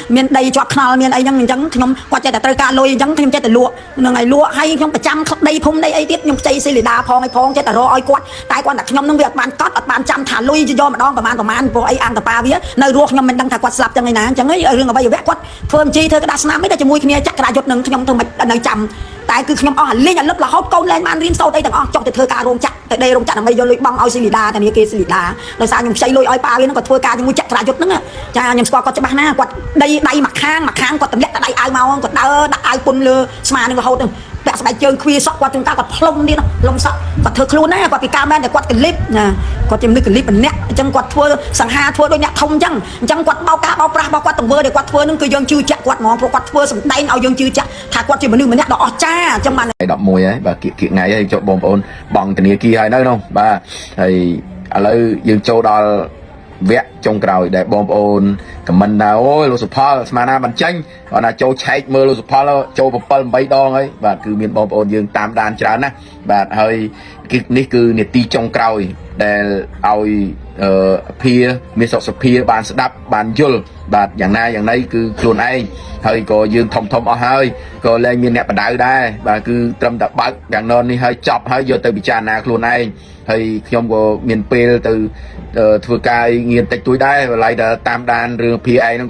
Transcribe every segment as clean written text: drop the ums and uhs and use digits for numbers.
miền đầy chọt khờ miền ấy chẳng nhóm qua chạy tới ca lôi chẳng thêm chạy tới lụa ngày lụa hay nhóm phải chăm khóc đây phun đây ấy tiếp nhóm xây xì lì đà phong hay phong chạy tới rồi quạt tại quan đặt nhóm nông việc bạn cót bạn chăm thả lôi do mà đongประมาณพอไอ้อ่างตะปาเวียในรัวnhóm mình đang thả quạt sậpจังไงนะจังไงเรื่องอะไรอยู่แวะquạtเพิ่มจีเธอก็ดัชนาไม่ได้จะมวยគ្នាจักรายศหนึ่งnhómเธอมันในจำแต่คือnhómอ๋อเลี้ยงlớp là hot câu lên man riêng sâu đâyต่างอ๋อจงแต่เธอการรงจักแต่đâyรงจักไม่ยอมลอยบังเอาซิลิดาแต่นี่เกซิลิดาโดยสารnhómใช้ลอยอ้อยปลาเลยนั่นก็เธอการยังมวยจักรายศนั่งอ่ะจ้าnhómสกอตก็จะบ้าหน้ากวาดได้หมักข้างกวาดตำเล็กแต่ได้ไอ้เมาก็ได้ไอ้ปุ่นเลยสมาหนึ่งก็โหดแบบสบายเจอคุยซอกกวาดถึงกากวาดพลมดิเนาะลมซอกกวาดเธอครูนะกวาดปีกาแม่แต่กวาดกันลิฟนะกวาดจิ้มนึกกันลิฟเป็นเนี้ยจังกวาดทัวสังหาทัวโดยเนี่ยทงจังกวาดเบากาเบาปลาเบากวาดตำเบอร์เดี๋ยวกวาดทัวนึงคือยังจืดจักกวาดหมอพอกวาดทัวสมได้เอายังจืดจักถ้ากวาดจิ้มมันนึงมันเนี่ยดอกจ้าจังมันดอกมวยấy bà kiện ngày ấy cho bom ôn bằng tình yêu kia hay đâu không bà thì ở đây dương châu đo vẽ trong cào để bom ôn cầm mình là ôi lô sụp mà na bàn tranh còn là châu chạy mưa lô sụp châu bọc bơm bay đo ấy và cứ miền bom ôn dương tam đàn chán á và hơi cái ní cứ nhiệt ti trong cào để ao phía miền sọt phía bàn đắp bàn dul vàอย่างnày cứ luôn ai hơi có dương thông ở hơi có lên miền nẹp đá đây và cứ trầm đập bátอย่างนอนนี่hơi chọc hơi vô từ bị tràn nạc luôn ai hơi không có miền pê từ thừa cài nghiền tách túi đây và lại đã tam đàn rừng phía ai nó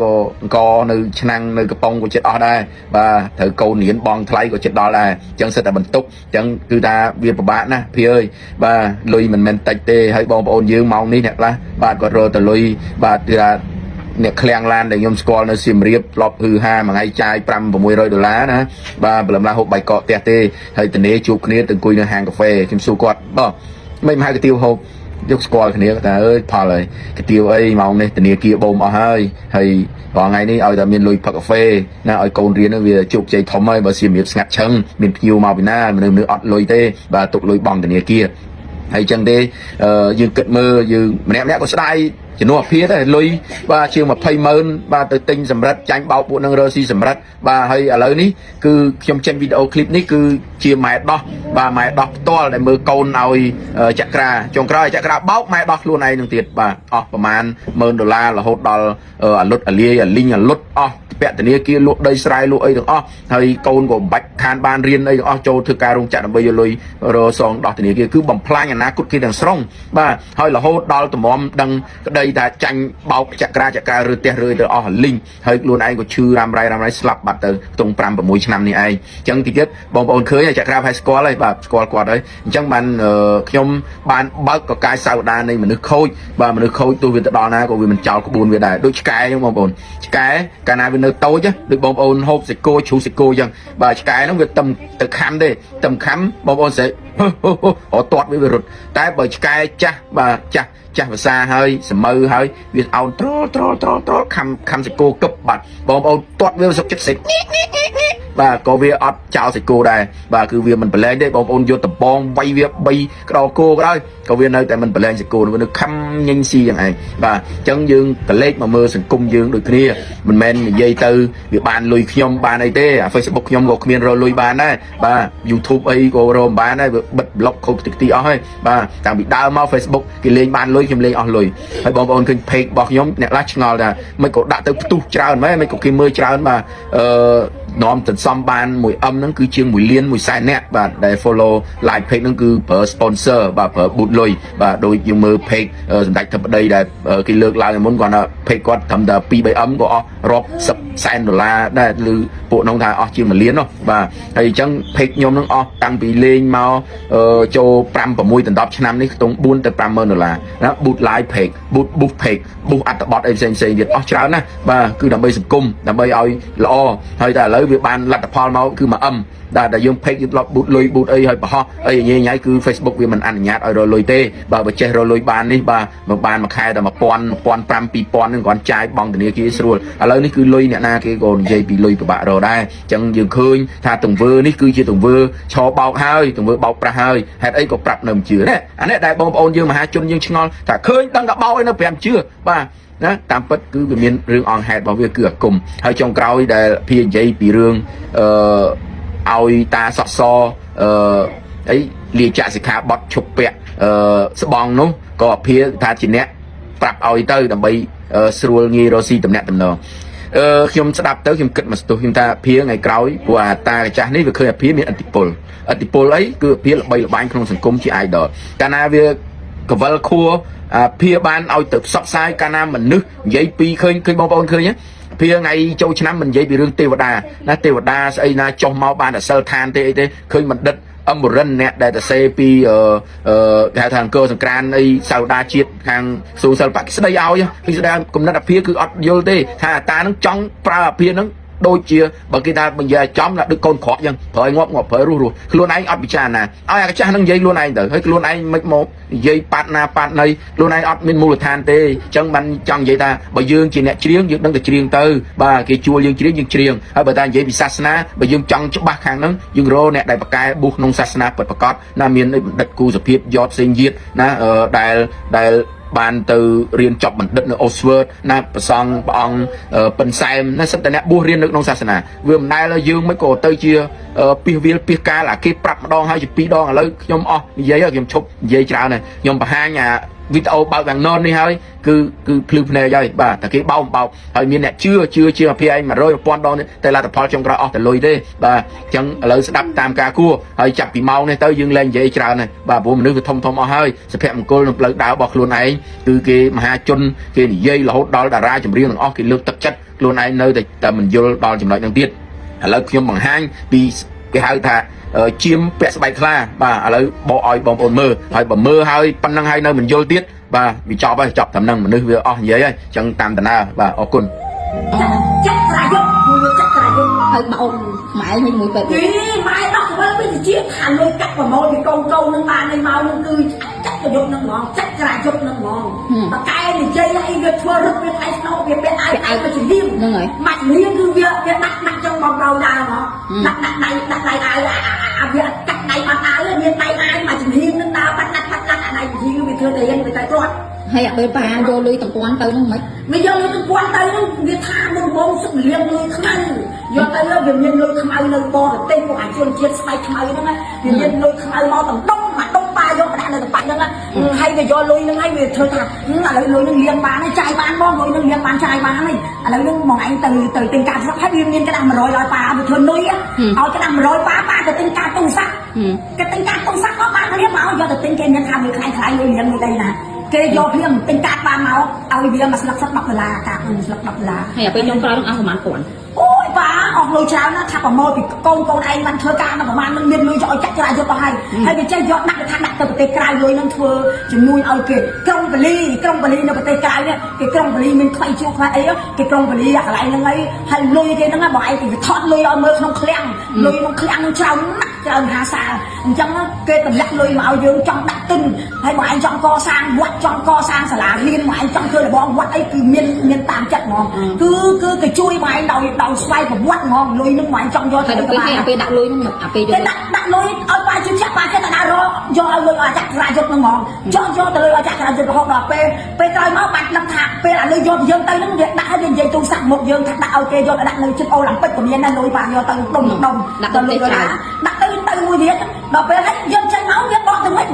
có nơi năng nơi cái bông của chết ở đây và thử câu niên bong thay của chết đó là chẳng sẽ là bẩn túc chẳng cứ ta việc của bạn nè phía ơi và lùi mình tách tê hơi bong ôn dương mong đi nè là bạn có rồi từ lùi và làเนี่ยเคลียงลานแต่ยมสกอลในซิมเรียบรอบฮือฮามาไงจ่าย$600นะบ้าเปลือกลาหกใบเกาะเตะเตะให้ตอนนี้จูบคนนี้ตึงคุยในห้างกาแฟชิมซูกอดบ่ไม่มาให้กระติวหกยกสกอลคนนี้แต่เอ้ยพอเลยกระติวไอ้มองเนี่ยตอนนี้กี่บ่มเอาให้พอไงนี่เอาแต่มีลุยผักกาแฟนะเอาโกนเรียนนั่นเวียจูบใจทอมไอ้บ่ซิมเรียบงัดเชิงมีพิวมาปีหน้ามันเนื้ออัดลุยเต้บ่ตกลุยบองตอนนี้กี่ให้จังเต้ยืนเกิดมือยืนแนบก็ได้chỉ nói phía đấy lôi ba chiều mà pay mơn ba từ tinh sầm rắt tranh bao bộ năng rơ si sầm rắt ba hay ở lớn ní cứ trong trên video clip ní cứ chiều mẹ đó ba mẹ đọc to để mưa câu nào chặt ra trong coi chặt ra bóc mẹ đọc luôn này đừng tiệt bàประมาณ$10,000là hốt đo ở lốt ở lia ở linh ở lốt vẹn từ lia kia lốt đây sai lốt ấy được hay câu của bạch than ban riêng đây châu thực ca rung chặt bây giờ lôi rồi xong đọc từ lia kia cứ bầm plan nhà ná cút kia đằng sông ba hay là hốt đo tụi mom đằng đây ta tranh bao chặt ra rơi tia rơi từ linh hơi luôn anh có chư làm rai slap bật từ tung pram vào mũi năm này ai chẳng thì chết bom bồn khơi chặt ra phải score lại bà score quạt đấy chẳng ban trong ban bớt có cái sao đa này mình nước khôi và mình nước khôi tôi về đó na còn vì mình chào có buồn về đại đôi cái trong bom bồn cái nào bên nơi tối chứ được bom bồn hộp sẽ cô chủ sẽ cô chẳng và cái nó về tầm từ khám đây tầm khám bom bồn sẽ họ toát với rụt tại bởi cái cha và cha và xa hơi sầm mơ hơi việc ao tró khăm sẽ cô cấp bạch bom bồn toát với sọc chất xịt và có việc ọt chào sẽ cô đây và cứ việc mình phải lên đấy bom ôn vô tập bom bay việc bay cái đó cô cái đó có việc nơi tại mình phải lên sẽ cô nó khăm nhanh siอย่างnày và chân dương cái lết mà mưa sừng cung dương đôi kia mình men dây tư việc bàn lùi nhom bàn này tê Facebook nhom gọc miền rồi lùi bàn đấy và YouTube ấy cô rồi bàn đấy bật block không thực tí ấy và càng bị đau mau Facebook cái lên bàn lùi kim lên lùi hay bom ôn kinh page bọc nhom nẹt lách ngò là mấy cậu đã tới tu trao mấy cậu kia mưa trao mà nóm tận xóm ban mùi âm nó cứ chương mùi liên mùi sai nét và để follow like page nó cứ per sponsor và per bút lùi và đôi dùng mơ page đặt thập đây là cái lược lại muốn còn là page quát thầm là pi bảy ấm của rock sập $1 đây lư bộ nông thải chương mà liên đó và thầy chẳng page nhóm nó tăng bị lên mau cho pram và mùi tận đọc năm đấy tung buôn từ $50 đó bút like page bút page bút at bot em xem việc cháo nè và cứ làm bây sụp cung làm bây oi lo hay là lấy việc ban lặt phò máu cứ mà âm đã dùng page lọt bút lôi bút ấy hơi bỏ ấy như nhái cứ Facebook vì mình ăn nhạt rồi lôi tê bà chơi rồi lôi ban đi bà một ban mà khai là mà pon pram pi pon nên còn trái bong từ kia rồi lấy ní cứ lôi nè na cái còn dây bị lôi của bà rồi đây chẳng dừng khơi tha tùng vơ ní cứ chưa tùng vơ cho bao hơi tùng vơ bao pra hơi hết ấy có prap nằm chứa đấy anh ấy đại bong ôn dương mà hai chân dương ngon thà khơi đang gặp bao ấy nó bèm chưa bà đó tam bất cứ về miền rương on hạt bảo việc cửa cùng hơi trong cao để phía dây bị rương ao ta sọt so ấy lìa chạ sẽ khá bọt chụp bẹ sờ bong nó có phía ta chỉ nét prak ao tới đầm bay srul nghi rosi tầm nét tầm nọ ខ្ញុំស្ដាប់ទៅខ្ញុំគិតមកស្ទុះខ្ញុំថាភាថ្ងៃក្រោយព្រោះអាតាកាចាស់នេះវាឃើញអាភាមានឥទ្ធិពលអីគឺភាល្បីល្បាញក្នុងសង្គមជា idol កាលណាវាកវលខួរភាបានឲ្យទៅផ្សព្វផ្សាយកាលណាមនុស្សនិយាយពីឃើញបងប្អូនឃើញភាថ្ងៃចូលឆ្នាំមិននិយាយពីរឿងទេវតាណាទេវតាស្អីណាចុះមកបានតែសិលឋានទេអីទេឃើញបណ្ឌិតអមរិនអ្នកដែលទៅសេពីគេហៅថាអង្គរសង្ក្រានអីសាវតាជាតិខាងស៊ូសិលបកស្ដីឲ្យគឺស្ដីគំនិតអាភាគឺអត់យល់ទេថាអាតានឹងចង់ប្រើអាភានឹងដូចជាបើគេថាបញ្ជាចំណាដូចកូនក្រក់អញ្ចឹងប្រើងាប់ប្រើរស់ខ្លួនឯងអត់ពិចារណាឲ្យអាកាចាស់នឹងនិយាយខ្លួនឯងទៅហើយខ្លួនឯងមិនមកនិយាយប៉ាត់ណាប៉ាត់ណីខ្លួនឯងអត់មានមូលដ្ឋានទេអញ្ចឹងបានចង់និយាយថាបើយើងជាអ្នកច្រៀងយើងដឹងតែច្រៀងទៅបាទគេជួលយើងច្រៀងយើងច្រៀងហើយបើតែនិយាយពីសាសនាបើយើងចង់ច្បាស់ខាងហ្នឹងយើងរកអ្នកដែលបកកែប៊ូក្នុងសាសនាពិតប្រាកដណាមានបណ្ឌិតគូសភាពយត់ផ្សេងទៀតណាដែលបានទៅរៀនចប់បណ្ឌិតនៅអូស្វើតណាប្រសង់ព្រះអង្គប៉ិនសែមណាសិតតអ្នកបួសរៀននៅក្នុងសាសនាវាមិនដែលយើងមិនក៏ទៅជាពីវាលពីកាលអាគេប្រាប់ម្ដងហើយជា2ដងឥឡូវខ្ញុំអស់និយាយខ្ញុំឈប់និយាយច្រើនហើយខ្ញុំបង្ហាញអាវីដេអូបើកវាំងណននេះហើយគឺភ្លឺភ្នែកហើយបាទតែគេបោកហើយមានអ្នកជឿជាងអាភាឯង100 1000 ដងនេះតែលទ្ធផលចុងក្រោយអស់តែលុយទេបាទអញ្ចឹងឥឡូវស្ដាប់តាមការគួរហើយចាប់ពីម៉ោងនេះទៅយើងលែងនិយាយច្រើនហើយបាទព្រោះមនុស្សវាធំអស់ហើយសុភមង្គលនឹងផ្លូវដើររបស់ខ្លួនឯងគឺគេមហាជនគេនិយាយរហូតដល់តារាចម្រៀងទាំងអស់គេលើកទឹកចិត្តខ្លួនឯងនៅតែមិនយល់ដល់ចំណុចហ្នឹងទៀតឥឡូវខ្ញុំបង្ហាញពីគេហៅថាជាមពាក់ស្បែកខ្លាបាទឥឡូវបកឲ្យបងប្អូនមើលហើយបើមើលហើយប៉ុណ្ណឹងហើយនៅមិនយល់ទៀតបាទវាចប់ហើយចប់តាមហ្នឹងមនុស្សវាអស់និយាយហើយអញ្ចឹងតាមតាណាបាទអរគុណចាក់ក្រយុកចាក់ក្រយុកហើយបោកម៉ែវិញមួយពេកម៉ែដល់ទៅវិញទៅជាខាងលុយកាត់ប្រមូលពីកូននឹងបានឲ្យមកនឹងគឺចាក់ក្រយុកនឹងហ្មងចាក់ក្រយុកនឹងហ្មងតកែនិយាយឲ្យវាធ្វើរឹកវាថ្លៃស្នូវាពាក់អាយទៅជំនាញហ្នឹងហើយម៉ាច់នាងគឺវាដាក់ចង់បងเราដើរហ្មងដាក់ដៃអាយវាកាត់ដៃបាត់អាយមានដៃអាយមកជំនាញនឹងដើរបាត់ណាត់អាដៃជំនាញវាធ្វើតែយើងវាតែគាត់ហើយអត់បើប៉ាយកលុយទាំងពាន់ទៅហ្នឹងមិនវាយកលុយទាំងពាន់ទៅហ្នឹងវាថាបងសុខលៀងលុយខ្មៅយកទៅវាមានលុយខ្មៅនៅបរទេសពួកអាជនជាតិស្បែកខ្មៅហ្នឹងវាមានលុយខ្មៅមកទាំងដុំមកដុំប៉ាយកដាក់នៅបាច់ហ្នឹងហើយវាយកលុយហ្នឹងហើយវាធ្វើថាឥឡូវលុយហ្នឹងលៀងបានហើយចាយបានបងលុយហ្នឹងលៀងបានចាយបានហើយឥឡូវហ្នឹងមកឯងទៅទិញកាតស្រុកហើយវាមានក្តាស់100ឲ្យប៉ាវាធ្វើនុយឲ្យក្តាស់100ប៉ាទៅទិញកាតទុំសាក់គេទិញកាតទុំសាក់មកបានលៀងមកយកទៅទិញគេមានថាវាខ្លាំងលុយលៀងមួយដីណាគេយកភ្លាមទិញកាតបានមកឲ្យវាមកស្លឹក$10កាតស្លឹក$10ហើយពេលខ្ញុំក្រោយនឹងអស់ប្រហែលពាន់អូយប៉ាអស់លុយច្រើនណាស់ថាប្រមូលពីកូនឯងបានធ្វើការដល់ប្រហែលនឹងមានលុយយកឲ្យចាក់ច្រាយយកទៅហើយវាចេះយកដាក់ថាដាក់ទៅប្រទេសក្រៅលុយនឹងធ្វើជំនួយឲ្យគេក្រុងបលីនៅប្រទេសក្រៅនេះគេក្រុងបលីមានខ្វៃជួខ្វៃអីគេក្រុងបលីអាកន្លែងហ្នឹងហើយលុយគេហ្នឹងបងឯងគេថតលុយឲ្យមើលក្នុងឃ្លាំងលុយក្នុងឃ្លាំងច្រើនណាស់ច្រើនមហាសាលអញ្ចឹងគេតម្លាក់លុយមកឲ្យយើងចង់ដាក់ទុនហើយបងឯងចង់កសាងវត្តចង់កសាងសាលារៀនបងឯងចង់ធ្វើរបងវត្តអីគឺមានតាមចិត្តហ្មងគឺគេជួយបងឯងដោយស្វ័យប្រវត្តិហ្មងលុយនឹងបងឯងចង់យកទៅពេលដាក់លុយហ្នឹងអាពេលយកដាក់លុយឲ្យប៉ាជឿជាក់ប៉ាចេះតែដាក់រកយកឲ្យលុយឲ្យចាក់ក្រាយុទ្ធហ្នឹងហ្មងយកទៅលុយឲ្យចាក់ក្រាយុទ្ធរហូតដល់ពេលក្រោយមកបាច់លឹមថាពេលអាលុយយកយើងទៅហ្នឹងវាដាក់ឲ្យវានិយាយទូរស័ព្ទមកយើងថាដាក់ឲ្យគេយកទៅដាក់នៅជិតអូឡ িম্প ិកក៏មានដែរលុយប៉ាយកទៅដុំដាក់ទៅលុយដាក់ទៅមួយទៀតដល់ពេលហើយយើងចេញមកវាបកទៅវិញ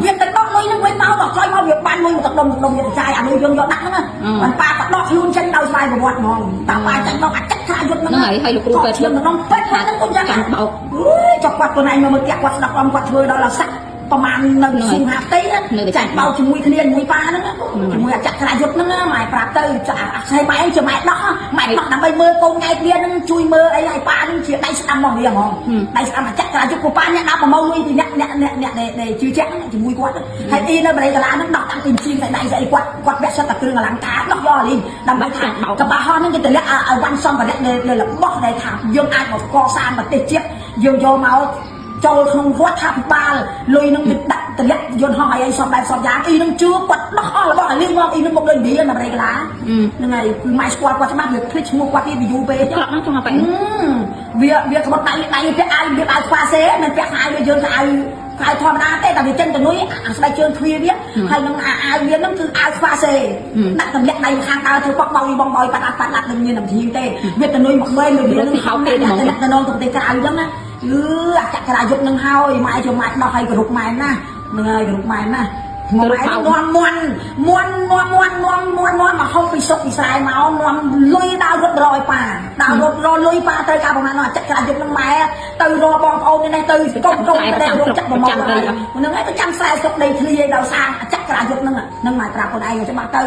វាទៅដកលុយហ្នឹងវិញមកដល់ក្រោយមកវាបានលុយទៅដុំវាទៅចាយអាលុយយើងយកដាក់ហ្នឹងបានប៉ាក៏ដកខ្លួនចេញដោយស្វ័យប្រវត្តិហ្មងតាមប៉ាចេញមកអាចចាក់ក្រាយុទ្ធហ្នឹងហើយលោកគ្រូពេទ្យខ្ញុំក្នុងពេទ្យហ្នឹងខ្ញុំយ៉ាងបោកចុះគាត់ខ្លួនឯងមកផ្ទះគាត់ស្ដាប់គាត់ធ្វើដល់ដល់សាក់ប្រហែលនៅសួងហាផ្ទៃចាច់បោកជាមួយគ្នាជាមួយប៉ាហ្នឹងជាមួយអាចាក់ក្រាយុទ្ធហ្នឹងម៉ែប្រាប់ទៅអាខ្ចីម៉ែជាម៉ែដោះដើម្បីមើលកូនឯគ្នាហ្នឹងជួយមើលអីឲ្យប៉ាហ្នឹងជាដៃស្ដាំរបស់វាហ្មងដៃស្ដាំអាចាក់ក្រាយុទ្ធពួកប៉ាអ្នកដល់ប្រមូលលុយពីអ្នកដែលជឿជាក់ជាមួយគាត់ហើយអ៊ីនៅបរិយាកាសហ្នឹងដោះតាំងពីជាងដៃស្អីគាត់ពាក់សិតតែគ្រឿងអលង្ការដោះយកលីងដើម្បីថាកបាហោះហ្នឹងគេតម្លាក់ឲ្យវ៉ាន់សំបរិយនៃរបស់ដែលថាយើងអាចមកកសាងប្រទេសជាតិយើងយកមកចូលក្នុងរដ្ឋាភិបាលលុយនឹងដាក់តម្លាក់យន្តហោះអីសពបែបសពយ៉ាងអ៊ីនឹងជឿគាត់ដោះអស់របស់លៀងមកអ៊ីនឹងមកដូចវានៅបរិយាកាសហ្នឹងហើយគឺម៉ែស្គាល់គាត់ច្បាស់វាភ្លេចឈ្មោះគាត់ពីយូរពេកគាត់ហ្នឹងចង់ទៅវាក្បត់ដៃពាក់អាវវាអាវខ្វាសេមិនពាក់អាវវាយើងទៅអាវធម្មតាទេតែវាចេញទៅនុយអាស្បែកជើងទ្វាវាហើយនឹងអាវវាហ្នឹងគឺអាវខ្វាសេដាក់តម្លាក់ដៃខាងដើរធ្វើប៉កបងបយប៉ាត់នឹងមានវិធីទេវាទៅនុយមកវិញវានឹងហៅគេទៅទៅទៅប្រទេសក្រៅអញ្ចឹងណាអាចក្រាយុទ្ធនឹងហើយម៉ែជួយម៉ែដោះឲ្យគ្រប់ម៉ែណាហ្នឹងហើយគ្រប់ម៉ែណា មកឯងនាំមកហូបពីសុកពីស្រែមកនាំលុយដើររត់រយប៉ាដើររត់រលុយប៉ាត្រូវការប្រហែលអាចចាក់ក្រៅយកនឹងម៉ែទៅរកបងប្អូននេះទៅកុំតែរកចាក់មកហ្នឹងឯងទៅចាំខ្សែសុកដីធ្លីឯងដល់សាងចាក់ក្រៅយកនឹងមកប្រាប់ខ្លួនឯងច្បាស់ទៅ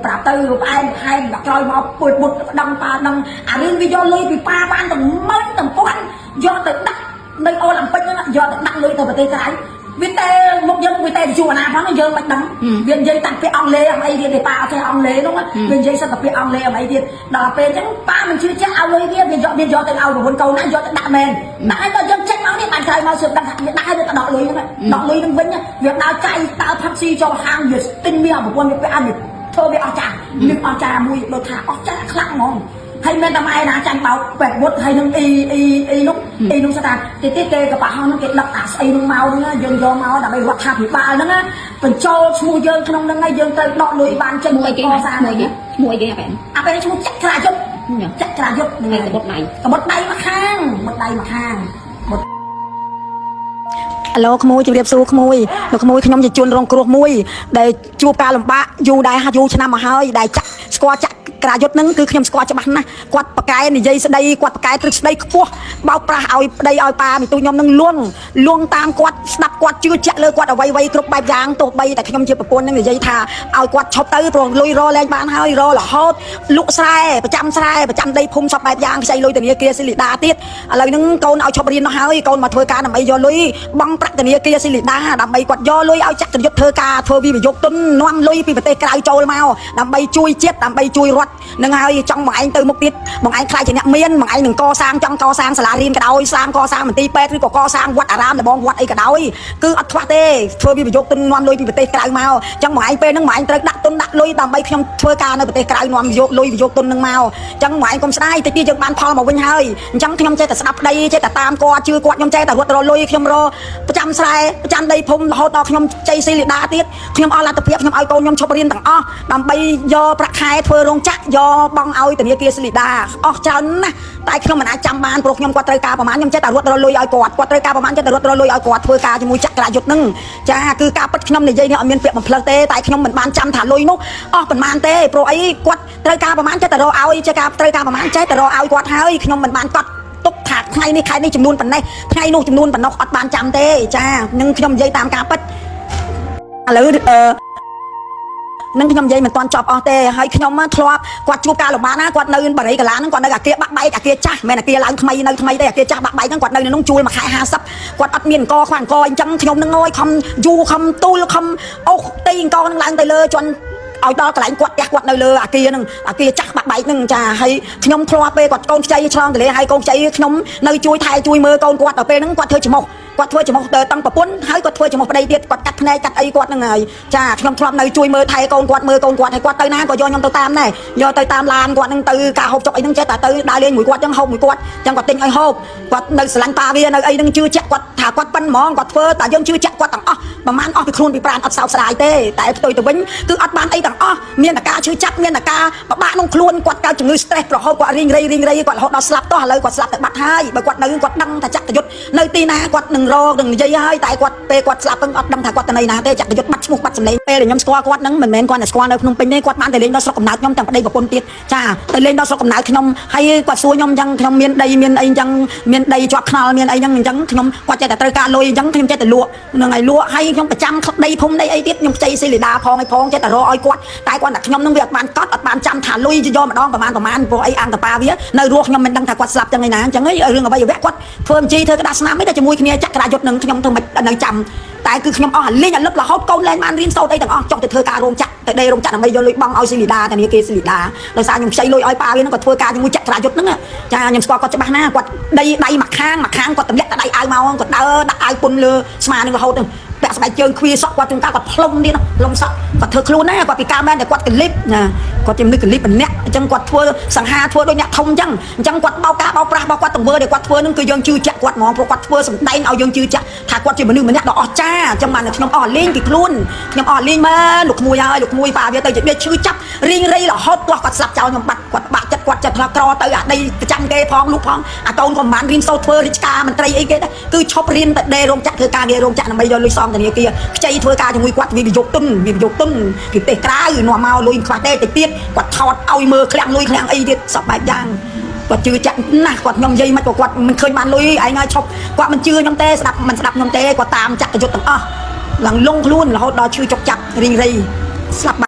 ប្រាប់ទៅផ្អែមហែងដល់ក្រោយមកពុតមុតដឹងប៉ាដឹងអារឿងវាយកលុយពីប៉ាបានទាំងម៉ឺនទាំងពាន់យកទៅដាក់នៅអូឡ িম্প ិកហ្នឹងយកទៅដាក់លុយទៅប្រទេសក្រៅវាតែមកយើងវាតែជួអាណាផងយើងមិនដឹងវានិយាយតាំងពីអង់គ្លេសអីទៀតទេប៉ាអត់ចេះអង់គ្លេសនោះវានិយាយសិតតែពីអង់គ្លេសអីទៀតដល់ពេលអញ្ចឹងប៉ាមិនជឿជាក់ឲ្យលុយវាយកទៅឲ្យប្រពន្ធកូនណាយកទៅដាក់មែនដាក់ឲ្យដល់យើងចេញមកនេះបានក្រោយមកសួរដឹងថាវាដាក់ឲ្យទៅដកលុយហ្នឹងដកលុយហ្នឹងវិញវាដើរចាយដើរផាក់ស៊ីចូលហាងវាទិញមានប្រពន្ធវាពេលអត់ធ្វើវាអស់ចានឹងអស់ចាមួយដូចថាអស់ចាខ្លាំងហ្មងហើយមានតែម៉ែណាចាញ់បោកពេកវុតហើយនឹងអ៊ីនោះស្ថាតិគេក៏ប្រហោះហ្នឹងគេដឹកអាស្អីនោះមកហ្នឹងយើងយកមកដើម្បីរដ្ឋាភិបាលហ្នឹងបញ្ចូលឈ្មោះយើងក្នុងហ្នឹងហើយយើងទៅដកលុយបានចេញមួយកសាងឈ្មោះអីគេអាពេលឈ្មោះចាក់ក្រាយុទ្ធចាក់ក្រាយុទ្ធហ្នឹងកបុតដៃមកខាងអាឡូក្មួយជម្រាបសួរក្មួយលោកក្មួយខ្ញុំជាជនរងគ្រោះមួយដែលជួបការលំបាកយូរដែរយូរឆ្នាំមកហើយដែលចាក់ស្គាល់ចាក់ក្រាយុទ្ធហ្នឹងគឺខ្ញុំស្គាល់ច្បាស់ណាស់គាត់ប្រកែនិយាយស្ដីគាត់ប្រកែព្រឹកស្ដីខ្ពស់បោកប្រាស់ឲ្យប្តីឲ្យប៉ាមីទូខ្ញុំនឹងលួងតាមគាត់ស្ដាប់គាត់ជឿជាក់លើគាត់អ្វីគ្រប់បែបយ៉ាងទោះបីតែខ្ញុំជាប្រពន្ធនឹងនិយាយថាឲ្យគាត់ឈប់ទៅព្រោះលុយរលែងបានហើយររហូតលក់ស្រែប្រចាំដីភូមិសពបែបយ៉ាងខ្ចីលុយធនាគារស៊ីលីដាទៀតឥឡូវហ្នឹងកូនឲ្យឈប់រៀននោះហើយកូនមកធ្វើការដើម្បីយកលុយបង់ប្រាក់ធនាគារស៊ីលីដាដើម្បីគាត់យកលុយឲ្យចាក់កយុទ្ធធ្វើការធ្វើវិនិយោគទុននាំលុយពីប្រទេសក្រៅចូលមកដើម្បីជួយជាតិដើម្បីជួយរដ្ឋនឹងហើយចង់មកឯងទៅមុខទៀតមកឯងខ្លាចជាអ្នកមានមកឯងនឹងកសាងចង់កសាងសាលារៀនក៏ដោយកសាងមន្ទីរពេទ្យឬក៏កសាងវត្តអារាមដបងវត្តអីក៏ដោយគឺអត់ខ្វះទេធ្វើវិនិយោគទុននាំលុយពីប្រទេសក្រៅមកអញ្ចឹងមកឯងពេលហ្នឹងមកឯងត្រូវដាក់ទុនដាក់លុយដើម្បីខ្ញុំធ្វើការនៅប្រទេសក្រៅនាំយកលុយវិនិយោគទុននឹងមកអញ្ចឹងមកឯងកុំស្ដាយតិចទៀតយើងបានផលមកវិញហើយអញ្ចឹងខ្ញុំចេះតែស្ដាប់ប្តីចេះតែតាមគាត់ជឿគាត់ខ្ញុំចេះតែរត់រលុយខ្ញុំរប្រចាំស្រែប្រចាំដីភូមិរហូតដល់ខ្ញុំចៃស៊ីលីដាទៀតខ្ញុំអស់លទ្ធភាពខ្ញុំឲ្យកូនខ្ញុំឈប់រៀនទាំងអស់ដើម្បីយកប្រាក់ខែធ្វើរោងចក្រយកបងឲ្យធនាគារស៊ីលីដាអស់ច្រើនណាស់តែខ្ញុំមិនអាចចាំបានព្រោះខ្ញុំគាត់ត្រូវការប្រហែលខ្ញុំចេះតែរត់រលុយឲ្យគាត់ត្រូវការប្រហែលចេះតែរត់រលុយឲ្យគាត់ធ្វើការជាមួយចក្រយុទ្ធហ្នឹងចាគឺការពិតខ្ញុំនិយាយនេះអត់មានពាក្យបំភ្លឹកទេតែខ្ញុំមិនបានចាំថាលុយនោះអស់ប៉ុន្មានទេព្រោះអីគាត់ត្រូវការប្រហែលចេះតែរកឲ្យចេះការត្រូវការប្រហែលចេះតែរកឲ្យគាត់ហើយខ្ញុំមិនបានកត់ទុកថាថ្ងៃនេះខែនេះចំនួនប៉ុណ្ណេះថ្ងៃនោះចំនួនប៉ុណ្ណោះអត់បានចាំទេចានឹងខ្ញុំនិយាយតាមការពិតឥឡូវនឹងខ្ញុំនិយាយមិនទាន់ចប់អស់ទេហើយខ្ញុំធ្លាប់គាត់ជួបការលំបាកណាគាត់នៅបារីកាឡាហ្នឹងគាត់នៅអាគារបាក់បែកអាគារចាស់មិនមែនអាគារឡើងថ្មីនៅថ្មីទេអាគារចាស់បាក់បែកហ្នឹងគាត់នៅក្នុងជួលមួយខែ50គាត់អត់មានអង្គខ្វះអង្គអញ្ចឹងខ្ញុំនឹងអើយខំយូខំទូលខំអូសទីអង្គហ្នឹងឡើងទៅលើជន់ឲ្យដល់កន្លែងគាត់ផ្ទះគាត់នៅលើអាគារហ្នឹងអាគារចាស់បាក់បែកហ្នឹងចាហើយខ្ញុំធ្លាប់ពេលគាត់កូនខ្ចីឆ្លងទលេហើយកូនខ្ចីខ្ញុំនៅជួយថែជួយមើលកូនគាត់ដល់ពេលហ្នឹងគាត់ធ្វើច្រមុះទៅតាំងប្រពន្ធហើយគាត់ធ្វើច្រមុះប្តីទៀតគាត់កាត់ភ្នែកកាត់អីគាត់ហ្នឹងហើយចាខ្ញុំធ្លាប់នៅជួយមើលថែកូនគាត់មើលកូនគាត់ហើយគាត់ទៅណាក៏យកខ្ញុំទៅតាមដែរយកទៅតាមឡានគាត់ហ្នឹងទៅការហូបចុកអីហ្នឹងចេះតែទៅដើរលេងមួយគាត់ចឹងហូបមួយគាត់ចឹងគាត់ទិញឲ្យហូបគាត់នៅស្រឡាញ់ប៉ាវានៅអីហ្នឹងជឿជាក់គាត់ថាគាត់ប៉ិនហ្មងគាត់ធ្វើតែយើងជឿជាក់គាត់ទាំងអស់ប្រហែលអស់ពីខ្លួនពីប្រាណអត់សោកស្ដាយទេតែផ្ទុយទៅវិញគឺអត់បានអីទាំងអស់មានតែការឈឺចាប់មានតែការពិបាកក្នុងខ្លួនគាត់កើតជំងឺ stress រហូតគាត់រីងរៃគាត់រហូតដល់ស្លាប់ទៅឥឡូវគាត់ស្លាប់ទៅបាត់ហើយបើគាត់នៅគាត់ដឹងថាចក្រយុទ្ធនៅទីណាគាត់នឹងរកនឹងនិយាយហើយតែគាត់ពេលគាត់ស្លាប់ទៅអត់ដឹងថាគាត់ទៅណាទេចក្រយុទ្ធបាត់ឈ្មោះបាត់សម្លេងពេលខ្ញុំស្គាល់គាត់ហ្នឹងមិនមែនគាត់តែស្គាល់នៅភ្នំពេញទេគាត់បានទៅលេងដល់ស្រុកកំណើតខ្ញុំទាំងប្តីប្រពន្ធទៀតចាទៅលេងដល់ស្រុកកំណើតខ្ញុំហើយគាត់សួរខ្ញុំអញ្ចឹងខ្ញុំមានដីមានអីអញ្ចឹងមានដីជាប់ថ្នល់មានអីអញ្ចឹងខ្ញុំគាត់ចេះតែត្រូវការលុយអញ្ចឹងខ្ញុំចេះតែលក់នឹងឲ្យលក់ហើយខ្ញុំប្រចាំដីភូមិដីអីទៀតខ្ញុំខ្ចីស៊ីលីដាផងចេះតែរកឲ្យគាត់តែគាត់តែខ្ញុំនឹងវាអត់បានកត់អត់បានចាំថាលុយយកម្ដងប្រហែលព្រោះអីអង្គតាវានៅរស់ខ្ញុំមិនដឹងថាគាត់ស្លាប់ចឹងឯណាអញ្ចឹងរឿងអ្វីវៈគាត់ធ្វើជីធ្វើក្តារស្នាមទេជាមួយគ្នាចក្រយុទ្ធនឹងខ្ញុំធ្វើមិននៅចាំតែគឺខ្ញុំអស់លេងឲ្យលឹករហូតកូនលែងបានរៀនសូត្រអីទាំងអស់ចង់ទៅធ្វើការរោងចក្រទៅដេរោងចក្រដើម្បីយកលុយបង់ឲ្យស៊ីលីដាធនាគារស៊ីលីដាដោយសារខ្ញុំខ្ចីលុយឲ្យប៉ាវានឹងគាត់ធ្វើការជាមួយចក្រយុទ្ធហ្នឹងចាខ្ញុំស្គាល់គាត់ច្បាស់ណាគាត់ដៃមួយខាងគាត់ទម្លាក់តែដៃអាវមកគាត់ដើរដាក់អាវពុនលើស្មានឹងរហូតទៅពាក់ស្បែកជើងខ្វាសក់គាត់ទាំងការគាត់ផ្លុំទៀតផ្លុំសក់គាត់ធ្វើខ្លួនណាគាត់ពីការមែនតែគាត់កលិបណាគាត់ជំនឿកលិបម្នាក់អញ្ចឹងគាត់ធ្វើសង្ហាធ្វើដូចអ្នកធំអញ្ចឹងគាត់បោកការបោកប្រាស់របស់គាត់ទាំងវើដែលគាត់ធ្វើនឹងគឺយើងជឿជាក់គាត់ហ្មងព្រោះគាត់ធ្វើសម្ដែងឲ្យយើងជឿជាក់ថាគាត់ជាមនុស្សម្នាក់ដ៏អស្ចារ្យអញ្ចឹងបានខ្ញុំអស់លេងពីខ្លួនខ្ញុំអស់លេងមើលលោកមួយហើយលោកមួយប៉ាវាទៅជាឈឺចាប់រីងរៃរហូតគាត់ស្លាប់ចោលខ្ញុំបាត់គាត់បាក់ចិត្តគាត់ចិត្តក្រទៅអាដីប្រចាំគេផងលោកផងអាកូនក៏មិនបានរៀនសូត្រធ្វើរាជការមន្ត្រីអីគេដែរគឺឈប់រៀនតែដេររោងចក្រធ្វើការងាររោងចក្រដើម្បីយកលុយសង ងធនាគារខ្ចីធ្វើការជាមួយគាត់វាយកទុនពីប្រទេសក្រៅនាំមកលុយខ្វះទេទៅទៀតគាត់ថតឲ្យមើលឃ្លាំងលុយឃ្លាំងអីទៀតសពបែបយ៉ាងគាត់ជឿចាក់ណាស់គាត់ខ្ញុំនិយាយមិនគាត់មិនឃើញបានលុយឯងឲ្យឈប់គាត់មិនជឿខ្ញុំទេស្ដាប់ខ្ញុំទេគាត់តាមចាក់យុទ្ធទាំងអស់ឡើងលងខ្លួនរហូតដល់ឈឺចុកចាប់រីងរៃស្លាប់